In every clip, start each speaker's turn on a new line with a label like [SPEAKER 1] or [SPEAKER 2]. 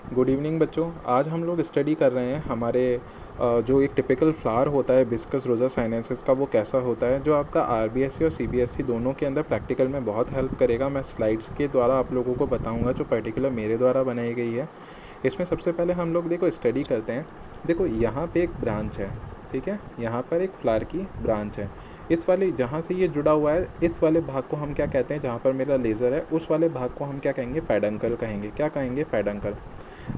[SPEAKER 1] Good evening बच्चों। आज हम लोग स्टडी कर रहे हैं हमारे जो एक टिपिकल फ्लावर होता है हिबिस्कस रोज़ा साइनेंसिस का, वो कैसा होता है, जो आपका आरबीएसई और सीबीएसई दोनों के अंदर प्रैक्टिकल में बहुत हेल्प करेगा। मैं स्लाइड्स के द्वारा आप लोगों को बताऊंगा जो पर्टिकुलर मेरे द्वारा बनाई गई है। इसमें सबसे पहले हम लोग देखो स्टडी करते हैं। देखो यहाँ पे एक ब्रांच है, ठीक है, यहाँ पर एक फ्लावर की ब्रांच है। इस वाले जहाँ से ये जुड़ा हुआ है, इस वाले भाग को हम क्या कहते हैं, जहाँ पर मेरा लेज़र है उस वाले भाग को हम क्या कहेंगे, पेडंकल कहेंगे। क्या कहेंगे, पेडंकल।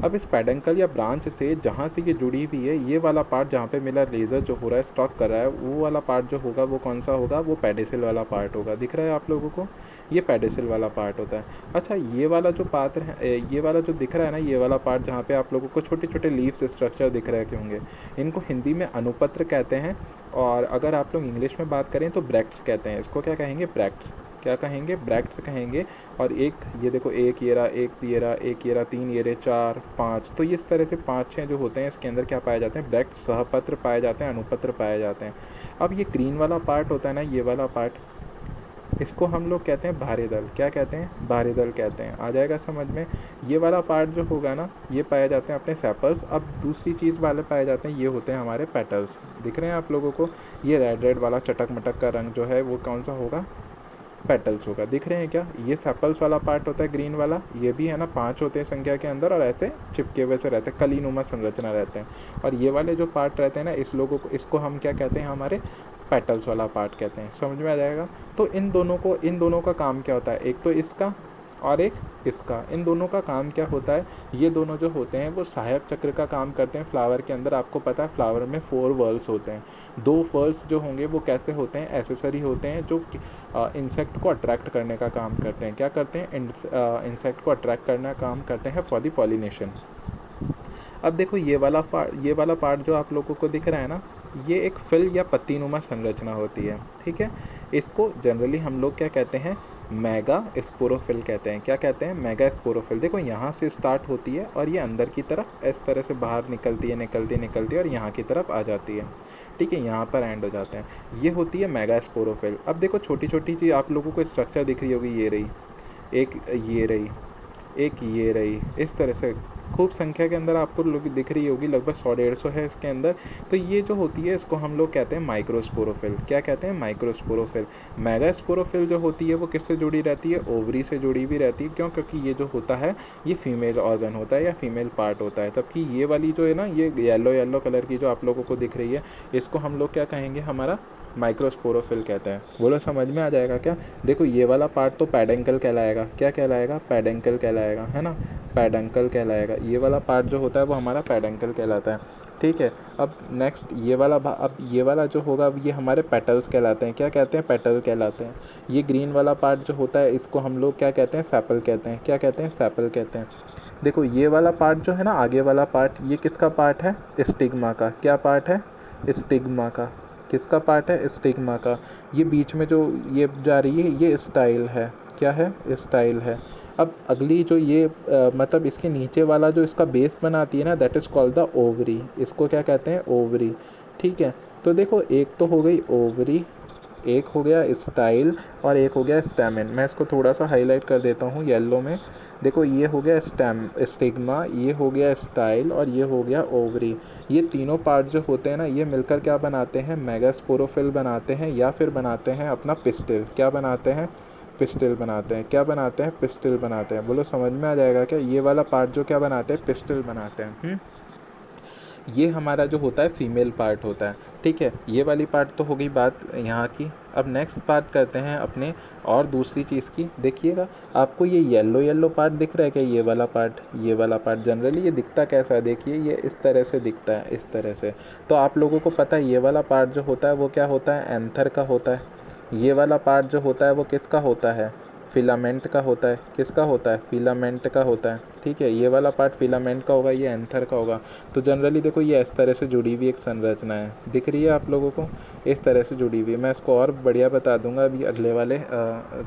[SPEAKER 1] अब इस पेडंकल या ब्रांच से जहाँ से ये जुड़ी हुई है, ये वाला पार्ट जहाँ पे मेरा लेज़र जो हो रहा है, स्टॉक कर रहा है, वो वाला पार्ट जो होगा वो कौन सा होगा, वो पेडिसिल वाला पार्ट होगा। दिख रहा है आप लोगों को, ये पेडिसिल वाला पार्ट होता है। अच्छा, ये वाला जो पात्र है, ये वाला जो दिख रहा है ना, ये वाला पार्ट जहाँ पे आप लोगों को छोटे छोटे लीव्स स्ट्रक्चर दिख रहे होंगे, इनको हिंदी में अनुपत्र कहते हैं। और अगर आप लोग इंग्लिश में बात करें तो ब्रैक्ट्स कहते हैं। इसको क्या कहेंगे, ब्रैक्ट्स। क्या कहेंगे, ब्रैक्ट्स कहेंगे। और एक ये देखो, एक ये रहा, एक ये रहा, एक ये रहा, तीन ये रहे, चार, पाँच, तो इस तरह से पाँच छः जो होते हैं इसके अंदर क्या पाए जाते हैं, ब्रैक्ट्स, सहपत्र पाए जाते हैं, अनुपत्र पाए जाते हैं। अब ये ग्रीन वाला पार्ट होता है ना, ये वाला पार्ट, इसको हम लोग कहते हैं भारेदल। क्या कहते हैं, भारेदल कहते हैं। आ जाएगा समझ में। ये वाला पार्ट जो होगा ना, ये पाए जाते हैं अपने सेपल्स। अब दूसरी चीज़ वाले पाए जाते हैं, ये होते हैं हमारे पेटल्स। दिख रहे हैं आप लोगों को, ये रेड रेड वाला चटक मटक का रंग जो है वो कौन सा होगा, पेटल्स होगा। दिख रहे हैं क्या, ये सेपल्स वाला पार्ट होता है ग्रीन वाला। ये भी है ना, 5 होते हैं संख्या के अंदर और ऐसे चिपके हुए से रहते हैं, कलीनुमा संरचना रहते हैं। और ये वाले जो पार्ट रहते हैं ना, इस लोगों को, इसको हम क्या कहते हैं, हमारे पेटल्स वाला पार्ट कहते हैं। समझ में आ जाएगा। तो इन दोनों का काम क्या होता है, एक तो इसका और एक इसका, इन दोनों का काम क्या होता है, ये दोनों जो होते हैं वो सहायक चक्र का काम करते हैं फ्लावर के अंदर। आपको पता है फ्लावर में 4 वर्ल्स होते हैं। 2 वर्ल्स जो होंगे वो कैसे होते हैं, एसेसरी होते हैं, जो इंसेक्ट को अट्रैक्ट करने का काम करते हैं। क्या करते हैं, इंसेक्ट को अट्रैक्ट करना काम करते हैं फॉर द पॉलिनेशन। अब देखो ये वाला पार्ट जो आप लोगों को दिख रहा है ना, ये एक फिल या पत्तीनुमा संरचना होती है, ठीक है। इसको जनरली हम लोग क्या कहते हैं, मेगा स्पोरोफिल कहते हैं। क्या कहते हैं, मेगा स्पोरोफिल। देखो यहाँ से स्टार्ट होती है और ये अंदर की तरफ इस तरह से बाहर निकलती है और यहाँ की तरफ आ जाती है, ठीक है, यहाँ पर एंड हो जाते हैं। ये होती है मेगा स्पोरोफिल। अब देखो छोटी छोटी चीज़ आप लोगों को स्ट्रक्चर दिख रही होगी, ये रही एक, ये रही एक, ये रही, इस तरह से खूब संख्या के अंदर आपको लोग दिख रही होगी, लगभग 100-150 है इसके अंदर। तो ये जो होती है इसको हम लोग कहते हैं माइक्रोस्पोरोफिल। क्या कहते हैं, माइक्रोस्पोरोफिल। मेगास्पोरोफिल जो होती है वो किससे जुड़ी रहती है, ओवरी से जुड़ी भी रहती है। क्यों, क्योंकि ये जो होता है ये फीमेल ऑर्गन होता है या फीमेल पार्ट होता है। जबकि ये वाली जो है ना, ये येलो येलो कलर की जो आप लोगों को दिख रही है, इसको हम लोग क्या कहेंगे, हमारा माइक्रोस्पोरोफिल कहते हैं। बोलो समझ में आ जाएगा क्या। देखो ये वाला पार्ट तो पेडेंकल कहलाएगा। क्या कहलाएगा, पेडेंकल कहलाएगा, है ना, पेडेंकल कहलाएगा। ये वाला पार्ट जो होता है वो हमारा पेडेंकल कहलाता है, ठीक है। अब नेक्स्ट अब ये वाला जो होगा ये हमारे पेटल्स कहलाते हैं। क्या कहते हैं, पेटल कहलाते हैं। ये ग्रीन वाला पार्ट जो होता है इसको हम लोग क्या कहते हैं, सेपल कहते हैं। क्या कहते हैं, सेपल कहते हैं। देखो ये वाला पार्ट जो है ना, आगे वाला पार्ट, ये किसका पार्ट है, स्टिग्मा का। क्या पार्ट है, स्टिग्मा का। किसका पार्ट है, स्टिग्मा का। ये बीच में जो ये जा रही है ये स्टाइल है। क्या है, स्टाइल है। अब अगली जो ये मतलब इसके नीचे वाला जो इसका बेस बनाती है ना, that is called the ovary. इसको क्या कहते हैं, ओवरी, ठीक है। तो देखो एक तो हो गई ओवरी, एक हो गया स्टाइल और एक हो गया स्टैमेन। मैं इसको थोड़ा सा हाईलाइट कर देता हूँ येलो में। देखो ये हो गया स्टिग्मा, ये हो गया स्टाइल और ये हो गया ओवरी। ये तीनों पार्ट जो होते हैं ना, ये मिलकर क्या बनाते हैं, मेगास्पोरोफिल बनाते हैं या फिर बनाते हैं अपना पिस्टिल। क्या बनाते हैं, पिस्टिल बनाते हैं। क्या बनाते हैं, पिस्टिल बनाते हैं। बोलो समझ में आ जाएगा क्या। ये वाला पार्ट जो क्या बनाते हैं, पिस्टिल बनाते हैं। ये हमारा जो होता है फीमेल पार्ट होता है, ठीक है। ये वाली पार्ट तो हो गई बात यहाँ की। अब नेक्स्ट बात करते हैं अपने और दूसरी चीज़ की। देखिएगा आपको ये येलो येलो पार्ट दिख रहा है क्या, ये वाला पार्ट, ये वाला पार्ट जनरली ये दिखता कैसा है, देखिए ये इस तरह से दिखता है, इस तरह से। तो आप लोगों को पता है ये वाला पार्ट जो होता है वो क्या होता है, एंथर का होता है। ये वाला पार्ट जो होता है वो किसका होता है, फिलामेंट का होता है। किसका होता है, फिलामेंट का होता है, ठीक है। ये वाला पार्ट फिलामेंट का होगा, ये एंथर का होगा। तो जनरली देखो ये इस तरह से जुड़ी हुई एक संरचना है, दिख रही है आप लोगों को, इस तरह से जुड़ी हुई है। मैं इसको और बढ़िया बता दूंगा अभी अगले वाले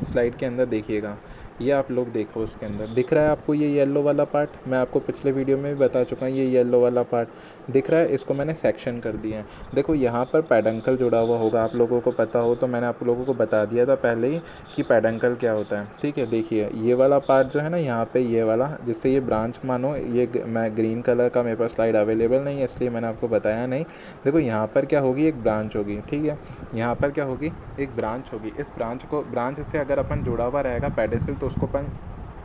[SPEAKER 1] स्लाइड के अंदर, देखिएगा। ये आप लोग देखो उसके अंदर दिख रहा है आपको ये येलो वाला पार्ट, मैं आपको पिछले वीडियो में भी बता चुका हूँ, ये येलो वाला पार्ट दिख रहा है, इसको मैंने सेक्शन कर दिया है। देखो यहाँ पर पेडंकल जुड़ा हुआ होगा, आप लोगों को पता हो तो मैंने आप लोगों को बता दिया था पहले ही कि पेडंकल क्या होता है। ठीक है, देखिए ये वाला पार्ट जो है ना यहाँ पे, ये वाला जिससे ये ब्रांच मानो, ये मैं ग्रीन कलर का मेरे पास स्लाइड अवेलेबल नहीं है इसलिए मैंने आपको बताया नहीं। देखो यहाँ पर क्या होगी, एक ब्रांच होगी। ठीक है, यहाँ पर क्या होगी, एक ब्रांच होगी। इस ब्रांच से अगर अपन जुड़ा हुआ रहेगा पेडिसल तो उसको अपन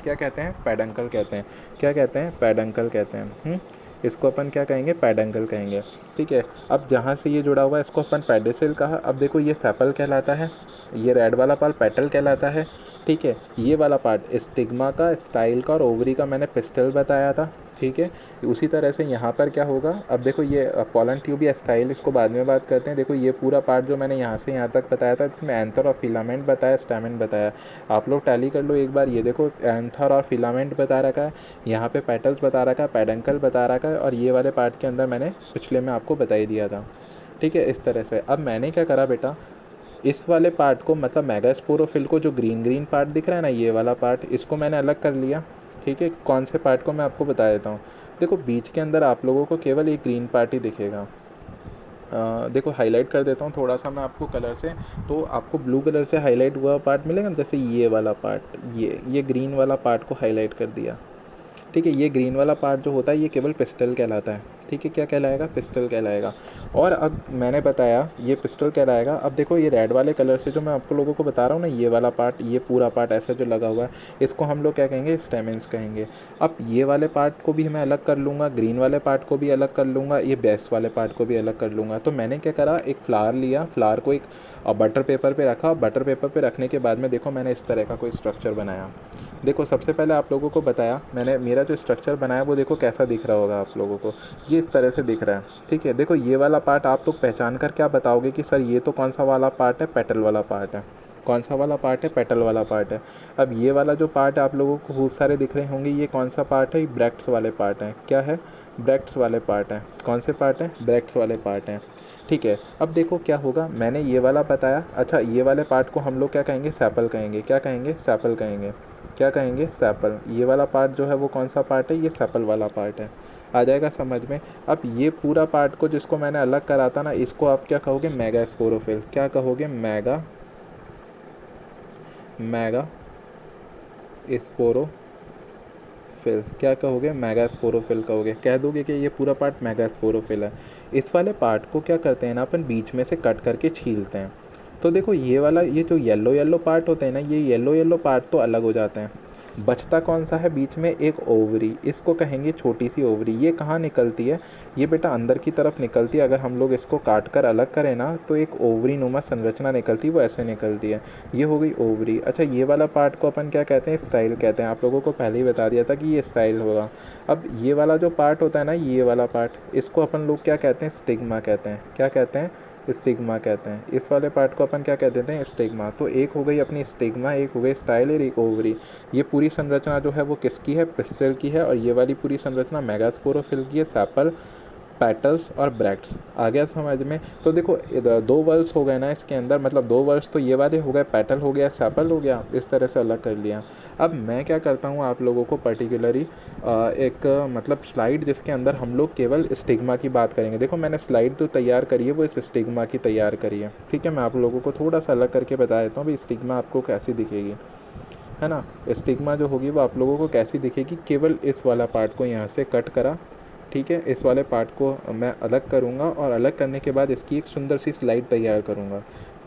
[SPEAKER 1] क्या कहते हैं, पेडंकल कहते हैं। क्या कहते हैं, पेडंकल कहते हैं। इसको अपन क्या कहेंगे, पेडंकल कहेंगे। ठीक है, अब जहाँ से ये जुड़ा हुआ है इसको अपन पेडिसल कहा। अब देखो ये सेपल कहलाता है, ये रेड वाला पार्ट पेटल कहलाता है। ठीक है, ये वाला पार्ट स्टिग्मा का, स्टाइल का और ओवरी का मैंने पिस्टल बताया था। ठीक है, उसी तरह से यहाँ पर क्या होगा, अब देखो ये पोलन ट्यूब या स्टाइल, इसको बाद में बात करते हैं। देखो ये पूरा पार्ट जो मैंने यहाँ से यहाँ तक बताया था, इसमें एंथर और फिलामेंट बताया, स्टैमेन बताया। आप लोग टैली कर लो एक बार, ये देखो एंथर और फिलामेंट बता रखा है, यहाँ पे पेटल्स बता रखा है, पेडंकल बता रखा है, और ये वाले पार्ट के अंदर मैंने पिछले में आपको बता ही दिया था। ठीक है, इस तरह से अब मैंने क्या करा बेटा, इस वाले पार्ट को मतलब मेगास्पोरोफिल को, जो ग्रीन ग्रीन पार्ट दिख रहा है ना, ये वाला पार्ट, इसको मैंने अलग कर लिया। ठीक है, कौन से पार्ट को मैं आपको बता देता हूँ। देखो बीच के अंदर आप लोगों को केवल एक ग्रीन पार्ट ही दिखेगा। देखो हाईलाइट कर देता हूँ थोड़ा सा मैं आपको कलर से, तो आपको ब्लू कलर से हाईलाइट हुआ पार्ट मिलेगा, जैसे ये वाला पार्ट, ये ग्रीन वाला पार्ट को हाईलाइट कर दिया। ठीक है, ये ग्रीन वाला पार्ट जो होता है ये केवल पिस्टल कहलाता है। ठीक है, क्या कहलाएगा, पिस्टल कहलाएगा। और अब मैंने बताया ये पिस्टल कहलाएगा। अब देखो ये रेड वाले कलर से जो मैं आपको लोगों को बता रहा हूँ ना, ये वाला पार्ट, ये पूरा पार्ट ऐसा जो लगा हुआ है, इसको हम लोग क्या कहेंगे, स्टेमेंस कहेंगे। अब ये वाले पार्ट को भी मैं अलग कर लूँगा, ग्रीन वाले पार्ट को भी अलग कर लूँगा, ये बेस्ट वाले पार्ट को भी अलग कर लूँगा। तो मैंने क्या करा, एक फ्लावर लिया, फ्लावर को एक बटर पेपर पे रखा। बटर पेपर पे रखने के बाद में देखो मैंने इस तरह का कोई स्ट्रक्चर बनाया। देखो सबसे पहले आप लोगों को बताया मैंने, मेरा जो स्ट्रक्चर बनाया वो देखो कैसा दिख रहा होगा आप लोगों को, ये इस तरह से दिख रहा है। ठीक है, देखो ये वाला पार्ट आप लोग पहचान कर क्या बताओगे कि सर ये तो कौन सा वाला पार्ट है, पेटल वाला पार्ट है। कौन सा वाला पार्ट है, पेटल वाला पार्ट है। अब ये वाला जो पार्ट आप लोगों को खूब सारे दिख रहे होंगे, ये कौन सा पार्ट है, ब्रैक्ट्स वाले पार्ट हैं। क्या है, ब्रैक्ट्स वाले पार्ट हैं। कौन से पार्ट हैं, ब्रैक्ट्स वाले पार्ट हैं। ठीक है, अब देखो क्या होगा, मैंने ये वाला बताया। अच्छा, ये वाले पार्ट को हम लोग क्या कहेंगे, सैपल कहेंगे। क्या कहेंगे, सैपल कहेंगे। क्या कहेंगे, सैपल। ये वाला पार्ट जो है वो कौन सा पार्ट है, ये सैपल वाला पार्ट है। आ जाएगा समझ में। अब ये पूरा पार्ट को जिसको मैंने अलग करा था ना, इसको आप क्या कहोगे, मेगास्पोरोफिल। क्या कहोगे, मेगा स्पोरोफिल। क्या कहोगे, मेगास्पोरोफिल कहोगे। कह दोगे कि ये पूरा पार्ट मेगास्पोरोफिल है। इस वाले पार्ट को क्या करते हैं ना, अपन बीच में से कट करके छीलते हैं। तो देखो ये वाला, ये जो येलो येलो पार्ट होते हैं ना, ये येलो येलो पार्ट तो अलग हो जाते हैं। बचता कौन सा है बीच में, एक ओवरी, इसको कहेंगे छोटी सी ओवरी। ये कहाँ निकलती है, ये बेटा अंदर की तरफ निकलती है। अगर हम लोग इसको काट कर अलग करें ना तो एक ओवरी नुमा संरचना निकलती है, वो ऐसे निकलती है। ये हो गई ओवरी। अच्छा, ये वाला पार्ट को अपन क्या कहते हैं, स्टाइल कहते हैं। आप लोगों को पहले ही बता दिया था कि ये स्टाइल होगा। अब ये वाला जो पार्ट होता है ना, ये वाला पार्ट, इसको अपन लोग क्या कहते हैं, स्टिग्मा कहते हैं। क्या कहते हैं, स्टिग्मा कहते हैं। इस वाले पार्ट को अपन क्या कह देते हैं, स्टिग्मा। तो एक हो गई अपनी स्टिग्मा, एक हो गई स्टाइल और एक ओवरी। ये पूरी संरचना जो है वो किसकी है, पिस्टल की है। और ये वाली पूरी संरचना मेगास्पोरोफिल की है, सैपल, पेटल्स और ब्रैक्ट्स। आ गया समझ में। तो देखो दो वर्ड्स हो गए ना इसके अंदर, मतलब दो वर्ड्स तो ये वाले हो गए, पेटल हो गया, सैपल हो गया। इस तरह से अलग कर लिया। अब मैं क्या करता हूँ आप लोगों को पर्टिकुलरली एक मतलब स्लाइड जिसके अंदर हम लोग केवल स्टिग्मा की बात करेंगे। देखो मैंने स्लाइड जो तैयार करी है वो इस स्टिग्मा की तैयार करी है। ठीक है, मैं आप लोगों को थोड़ा सा अलग करके बता देता हूँ भाई स्टिग्मा आपको कैसी दिखेगी, है ना। स्टिग्मा जो होगी वो आप लोगों को कैसी दिखेगी, केवल इस वाला पार्ट को यहाँ से कट करा। ठीक है, इस वाले पार्ट को मैं अलग करूँगा और अलग करने के बाद इसकी एक सुंदर सी स्लाइड तैयार करूँगा।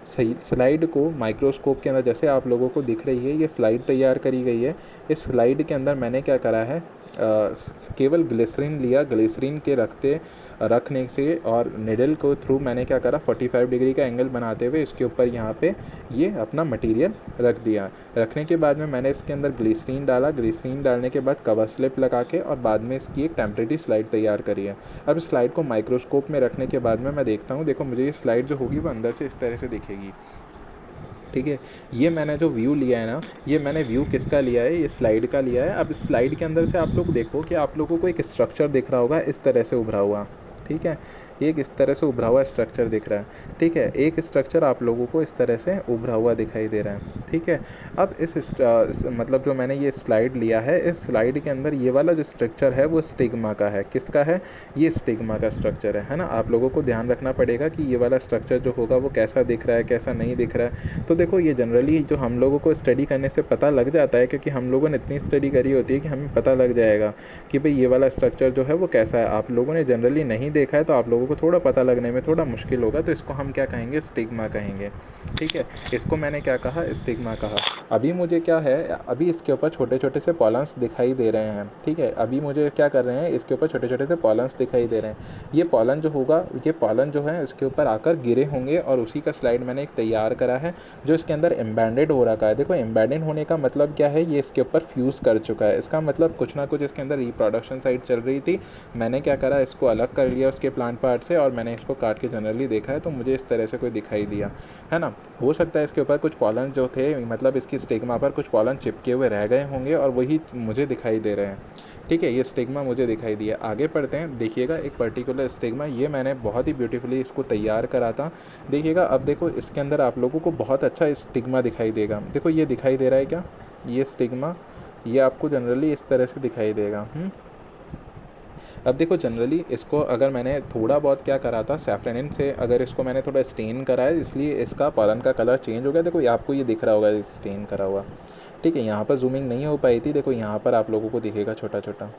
[SPEAKER 1] सही, स्लाइड को माइक्रोस्कोप के अंदर जैसे आप लोगों को दिख रही है, ये स्लाइड तैयार करी गई है। इस स्लाइड के अंदर मैंने क्या करा है, केवल ग्लिसरीन लिया, ग्लिसरीन के रखने से और निडल को थ्रू मैंने क्या करा, 45 डिग्री का एंगल बनाते हुए इसके ऊपर यहाँ पे ये अपना मटेरियल रख दिया। रखने के बाद में मैंने इसके अंदर ग्लिसरीन डाला। ग्लिसरीन डालने के बाद कवर स्लिप लगा के और बाद में इसकी एक टेम्परेरी स्लाइड तैयार करी है। अब इस स्लाइड को माइक्रोस्कोप में रखने के बाद में मैं देखता हूँ, देखो मुझे ये स्लाइड जो होगी वो अंदर से इस तरह से दिखेगी। ठीक है, ये मैंने जो व्यू लिया है ना, ये मैंने व्यू किसका लिया है, ये स्लाइड का लिया है। अब इस स्लाइड के अंदर से आप लोग देखो कि आप लोगों को एक स्ट्रक्चर दिख रहा होगा इस तरह से उभरा हुआ। ठीक है, एक इस तरह से उभरा हुआ स्ट्रक्चर दिख रहा है, ठीक है। एक स्ट्रक्चर आप लोगों को इस तरह से उभरा हुआ दिखाई दे रहा है, ठीक है। अब मतलब जो मैंने ये स्लाइड लिया है, इस स्लाइड के अंदर ये वाला जो स्ट्रक्चर है वो स्टिग्मा का है। किसका है? ये स्टिग्मा का स्ट्रक्चर है ना। आप लोगों को ध्यान रखना पड़ेगा कि ये वाला स्ट्रक्चर जो होगा वो कैसा दिख रहा है, कैसा नहीं दिख रहा है। तो देखो, ये जनरली जो हम लोगों को स्टडी करने से पता लग जाता है, क्योंकि हम लोगों ने इतनी स्टडी करी होती है कि हमें पता लग जाएगा कि भाई ये वाला स्ट्रक्चर जो है वो कैसा है। आप लोगों ने जनरली नहीं देखा है तो आप लोगों को थोड़ा पता लगने में थोड़ा मुश्किल होगा, तो इसको हम क्या कहेंगे? स्टिग्मा कहेंगे, ठीक है। इसको मैंने क्या कहा? स्टिग्मा कहा। अभी मुझे क्या है, अभी इसके ऊपर छोटे छोटे से पॉलन्स दिखाई दे रहे हैं, ठीक है। अभी मुझे क्या कर रहे हैं, इसके ऊपर छोटे छोटे से पॉलन्स दिखाई दे रहे हैं। ये पॉलन जो होगा, ये पॉलन जो है इसके ऊपर आकर गिरे होंगे, और उसी का स्लाइड मैंने एक तैयार करा है जो इसके अंदर एम्बेडेड हो रखा है। देखो, एम्बेडेड होने का मतलब क्या है? ये इसके ऊपर फ्यूज़ कर चुका है। इसका मतलब कुछ ना कुछ इसके अंदर रिप्रोडक्शन साइट चल रही थी। मैंने क्या करा, इसको अलग कर लिया उसके प्लांट पार्ट से, और मैंने इसको काट के जनरली देखा है तो मुझे इस तरह से कोई दिखाई दिया, है ना। हो सकता है इसके ऊपर कुछ पॉलन जो थे, मतलब इसकी स्टिग्मा पर कुछ पॉलन चिपके हुए रह गए होंगे और वही मुझे दिखाई दे रहे हैं, ठीक है। ये स्टिग्मा मुझे दिखाई दिया। आगे पढ़ते हैं। देखिएगा, एक पर्टिकुलर स्टिग्मा, ये मैंने बहुत ही ब्यूटीफुली इसको तैयार करा था। देखिएगा, अब देखो इसके अंदर आप लोगों को बहुत अच्छा स्टिग्मा दिखाई देगा। देखो, ये दिखाई दे रहा है क्या? ये स्टिग्मा, ये आपको जनरली इस तरह से दिखाई देगा। अब देखो, जनरली इसको अगर मैंने थोड़ा बहुत क्या करा था, सैफ्रनिन से अगर इसको मैंने थोड़ा स्टेन करा है, इसलिए इसका पॉलन का कलर चेंज हो गया। देखो, आपको ये दिख रहा होगा स्टेन करा हुआ, ठीक है। यहाँ पर जूमिंग नहीं हो पाई थी। देखो, यहाँ पर आप लोगों को दिखेगा, छोटा छोटा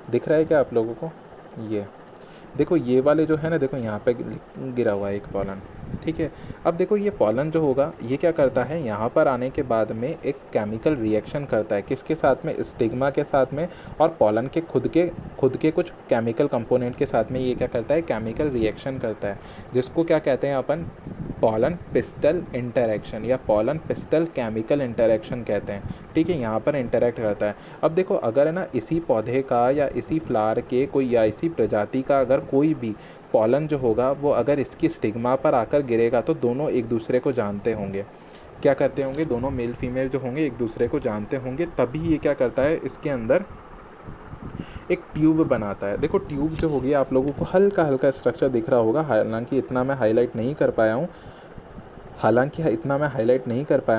[SPEAKER 1] दिख रहा है क्या आप लोगों को? ये देखो, ये वाले जो है ना, देखो यहाँ पे गिरा हुआ है एक पॉलन, ठीक है। अब देखो, ये पॉलन जो होगा ये क्या करता है, यहाँ पर आने के बाद में एक केमिकल रिएक्शन करता है। किसके साथ में? स्टिग्मा के साथ में, और पॉलन के खुद के कुछ केमिकल कंपोनेंट के साथ में ये क्या करता है? केमिकल रिएक्शन करता है, जिसको क्या कहते हैं अपन? पॉलन पिस्टल इंटरेक्शन या पॉलन पिस्टल केमिकल इंटरेक्शन कहते हैं, ठीक है। यहाँ पर इंटरेक्ट करता है। अब देखो, अगर है ना इसी पौधे का या इसी फ्लावर के कोई या इसी प्रजाति का अगर कोई भी पॉलन जो होगा वो अगर इसकी स्टिग्मा पर आकर गिरेगा तो दोनों एक दूसरे को जानते होंगे। क्या करते होंगे? दोनों मेल फीमेल जो होंगे एक दूसरे को जानते होंगे, तभी ये क्या करता है, इसके अंदर एक ट्यूब बनाता है। देखो, ट्यूब जो होगी आप लोगों को हल्का हल्का स्ट्रक्चर दिख रहा होगा, हालांकि इतना मैं हाईलाइट नहीं कर पाया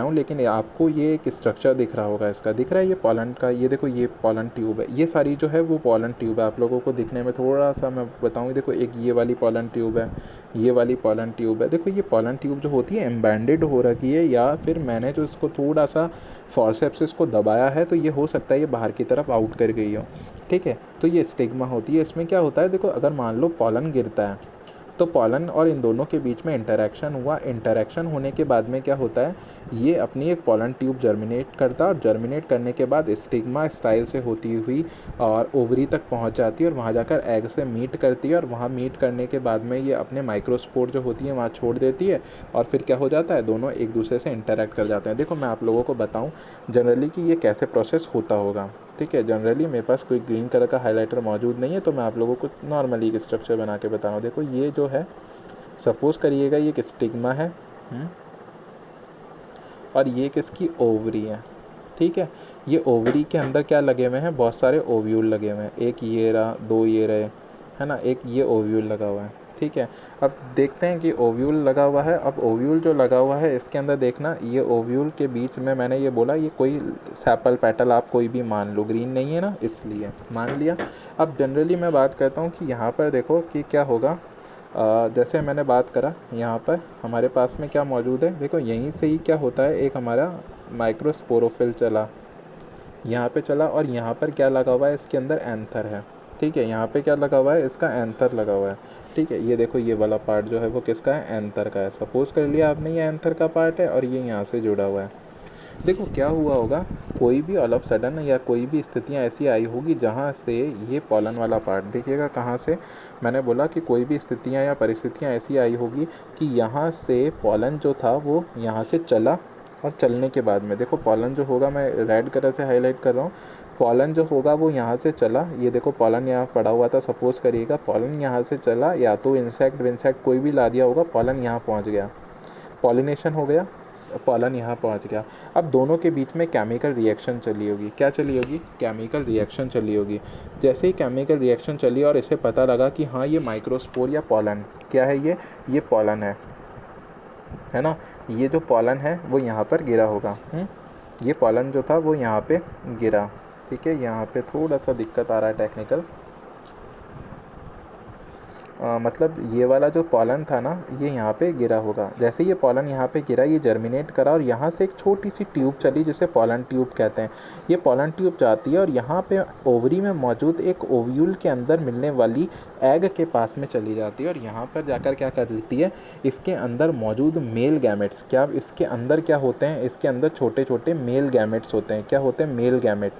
[SPEAKER 1] हूँ, लेकिन आपको ये एक स्ट्रक्चर दिख रहा होगा। इसका दिख रहा है, ये पॉलन का, ये देखो, ये पॉलन ट्यूब है। ये सारी जो है वो पॉलन ट्यूब है। आप लोगों को दिखने में थोड़ा सा मैं बताऊँ, देखो, एक ये वाली पॉलन ट्यूब है, ये वाली पॉलन ट्यूब है। देखो, ये पॉलन ट्यूब जो होती है एम्बेडेड हो रखी है, या फिर मैंने जो इसको थोड़ा सा फॉरसेप्स से इसको दबाया है, तो ये हो सकता है ये बाहर की तरफ आउट कर गई हो, ठीक है। तो ये स्टिग्मा होती है। इसमें क्या होता है, देखो, अगर मान लो पॉलन गिरता है तो पॉलन और इन दोनों के बीच में इंटरेक्शन हुआ। इंटरेक्शन होने के बाद में क्या होता है, ये अपनी एक पॉलन ट्यूब जर्मिनेट करता है, और जर्मिनेट करने के बाद स्टिग्मा स्टाइल से होती हुई और ओवरी तक पहुंच जाती है, और वहां जाकर एग से मीट करती है, और वहां मीट करने के बाद में ये अपने माइक्रोस्पोर जो होती है वहाँ छोड़ देती है, और फिर क्या हो जाता है, दोनों एक दूसरे से इंटरेक्ट कर जाते हैं। देखो, मैं आप लोगों को बताऊँ जनरली कि ये कैसे प्रोसेस होता होगा, ठीक है। जनरली मेरे पास कोई ग्रीन कलर का हाइलाइटर मौजूद नहीं है, तो मैं आप लोगों को नॉर्मली एक स्ट्रक्चर बना के बता रहा हूँ। देखो, ये जो है, सपोज करिएगा ये एक स्टिग्मा है, और ये किसकी? ओवरी है, ठीक है। ये ओवरी के अंदर क्या लगे हुए हैं? बहुत सारे ओव्यूल लगे हुए हैं। एक ये रहा, दो ये रहे, है ना, एक ये ओव्यूल लगा हुआ है, ठीक है। अब देखते हैं कि ओव्यूल लगा हुआ है। अब ओव्यूल जो लगा हुआ है इसके अंदर देखना, ये ओव्यूल के बीच में मैंने ये बोला, ये कोई सेपल पेटल आप कोई भी मान लो, ग्रीन नहीं है ना, इसलिए मान लिया। अब जनरली मैं बात करता हूँ कि यहाँ पर देखो कि क्या होगा। जैसे मैंने बात करा, यहाँ पर हमारे पास में क्या मौजूद है, देखो, यहीं से ही क्या होता है, एक हमारा माइक्रोस्पोरोफिल चला, यहाँ पे चला, और यहाँ पर क्या लगा हुआ है, इसके अंदर एंथर है, ठीक है। यहाँ पे क्या लगा हुआ है, इसका एंथर लगा हुआ है, ठीक है। ये देखो, ये वाला पार्ट जो है वो किसका है? एंथर का है। सपोज कर लिया आपने ये एंथर का पार्ट है, और ये यहाँ से जुड़ा हुआ है। देखो, क्या हुआ होगा, कोई भी ऑल ऑफ सडन या कोई भी स्थितियाँ ऐसी आई होगी जहाँ से ये पॉलन वाला पार्ट, देखिएगा कहाँ से, मैंने बोला कि कोई भी स्थितियाँ या परिस्थितियाँ ऐसी आई होगी कि यहाँ से पॉलन जो था वो यहाँ से चला, और चलने के बाद में देखो, पॉलन जो होगा, मैं रेड कलर से हाईलाइट कर रहा हूँ, पॉलन जो होगा वो यहाँ से चला। ये देखो, पॉलन यहाँ पड़ा हुआ था, सपोज करिएगा पॉलन यहाँ से चला, या तो इंसेक्ट विंसेक्ट कोई भी ला दिया होगा, पॉलन यहाँ पहुँच गया, पॉलिनेशन हो गया, पॉलन यहाँ पहुँच गया। अब दोनों के बीच में केमिकल रिएक्शन चली होगी। क्या चली होगी? केमिकल रिएक्शन चली होगी। जैसे ही केमिकल रिएक्शन चली और इसे पता लगा कि हाँ ये माइक्रोस्पोर या पॉलन क्या है, ये पॉलन है ना। ये जो पॉलन है वो यहाँ पर गिरा होगा। ये पॉलन जो था वो यहाँ पे गिरा। ठीक है, यहाँ पे थोड़ा सा दिक्कत आ रहा है टेक्निकल, मतलब ये वाला जो पॉलन था ना ये यहाँ पे गिरा होगा। जैसे ये पॉलन यहाँ पे गिरा, ये जर्मिनेट करा और यहाँ से एक छोटी सी ट्यूब चली जिसे पॉलन ट्यूब कहते हैं। ये पॉलन ट्यूब जाती है और यहाँ पे ओवरी में मौजूद एक ओव्यूल के अंदर मिलने वाली एग के पास में चली जाती है और यहाँ पर जाकर क्या कर लेती है, इसके अंदर मौजूद मेल गैमेट्स, क्या इसके अंदर क्या होते हैं, इसके अंदर छोटे छोटे मेल गैमेट्स होते हैं। क्या होते हैं? Male gamete.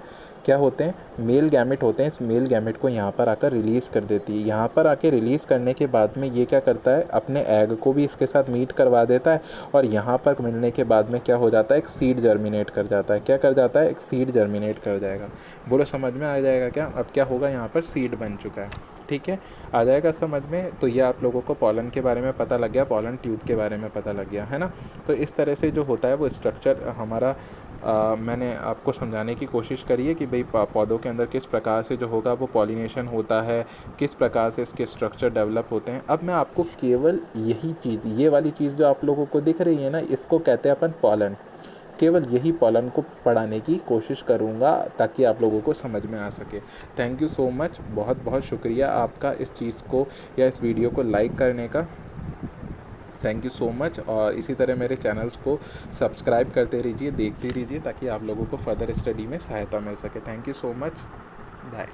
[SPEAKER 1] क्या होते हैं? मेल गैमेट होते हैं। इस मेल गैमेट को यहाँ पर आकर रिलीज़ कर देती है। यहाँ पर आके रिलीज़ करने के बाद में ये क्या करता है, अपने एग को भी इसके साथ मीट करवा देता है और यहाँ पर मिलने के बाद में क्या हो जाता है, एक सीड जर्मिनेट कर जाता है। क्या कर जाता है? एक सीड जर्मिनेट कर जाएगा। बोलो समझ में आ जाएगा क्या? अब क्या होगा, यहाँ पर सीड बन चुका है। ठीक है, आ जाएगा समझ में। तो ये आप लोगों को पॉलन के बारे में पता लग गया, पॉलन ट्यूब के बारे में पता लग गया, है ना। तो इस तरह से जो होता है वो स्ट्रक्चर हमारा मैंने आपको समझाने की कोशिश करी है कि भाई पौधों के अंदर किस प्रकार से जो होगा वो पॉलिनेशन होता है, किस प्रकार से इसके स्ट्रक्चर डेवलप होते हैं। अब मैं आपको केवल यही चीज़, ये वाली चीज़ जो आप लोगों को दिख रही है ना, इसको कहते हैं अपन पॉलन। केवल यही पॉलन को पढ़ाने की कोशिश करूँगा ताकि आप लोगों को समझ में आ सके। थैंक यू सो मच, बहुत बहुत शुक्रिया आपका इस चीज़ को या इस वीडियो को लाइक करने का। Thank you so much. और इसी तरह मेरे चैनल्स को सब्सक्राइब करते रहिए, देखते रहिए ताकि आप लोगों को फर्दर स्टडी में सहायता मिल सके। Thank you so much, bye.